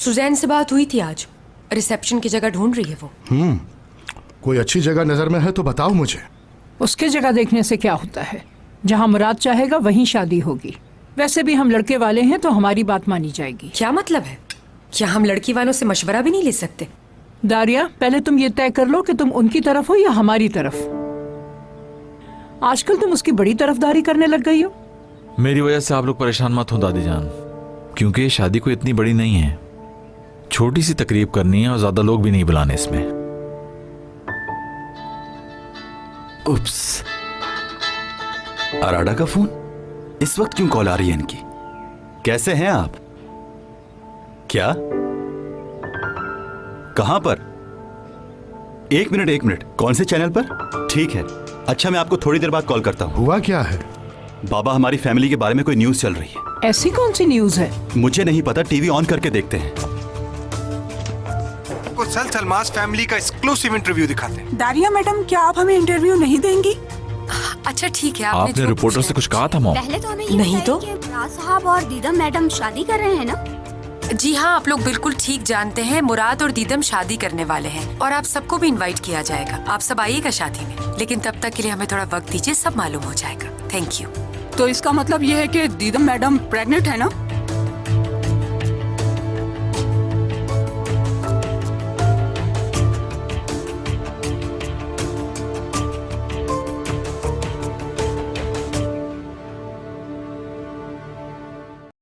Suzanne से बात हुई थी आज, रिसेप्शन की जगह ढूंढ रही है वो। कोई अच्छी जगह नजर में है तो बताओ मुझे। उसके जगह देखने से क्या होता है, जहाँ मुराद चाहेगा वहीं शादी होगी। वैसे भी हम लड़के वाले हैं तो हमारी बात मानी जाएगी। क्या मतलब है? क्या हम लड़की वालों से मशवरा भी नहीं ले सकते? दारिया, पहले तुम ये तय कर लो कि तुम उनकी तरफ हो या हमारी तरफ। आजकल तुम उसकी बड़ी तरफदारी करने लग गई हो। मेरी वजह से आप लोग परेशान मत हो दादी जान, क्योंकि ये शादी कोई इतनी बड़ी नहीं है। छोटी सी तकरीब करनी है और ज्यादा लोग भी नहीं बुलाने इसमें। उप्स, अराडा का फोन? इस वक्त क्यों कॉल आ रही है इनकी? कैसे हैं आप? क्या? कहां पर? एक मिनट, कौन से चैनल पर? ठीक है, अच्छा मैं आपको थोड़ी देर बाद कॉल करता हूं। हुआ क्या है? बाबा, हमारी फैमिली के बारे में कोई न्यूज चल रही है। ऐसी कौन सी न्यूज है? मुझे नहीं पता, टीवी ऑन करके देखते हैं। आपको सल सलमास फैमिली का एक्सक्लूसिव इंटरव्यू दिखाते हैं। दारिया मैडम, क्या आप हमें इंटरव्यू नहीं देंगी? अच्छा ठीक है, आपने रिपोर्टर से कुछ कहा था मॉम? पहले तो हमें ये नहीं तो? बताइए कि मुराद साहब और दीदम मैडम शादी कर रहे हैं ना? जी हाँ, आप लोग बिल्कुल ठीक जानते हैं, मुराद और दीदम शादी करने वाले हैं और आप सबको भी इनवाइट किया जाएगा। आप सब आइएगा शादी में, लेकिन तब तक के लिए हमें थोड़ा वक्त दीजिए, सब मालूम हो जाएगा। Thank you. तो इसका मतलब ये है कि दीदम मैडम प्रेग्नेंट है ना?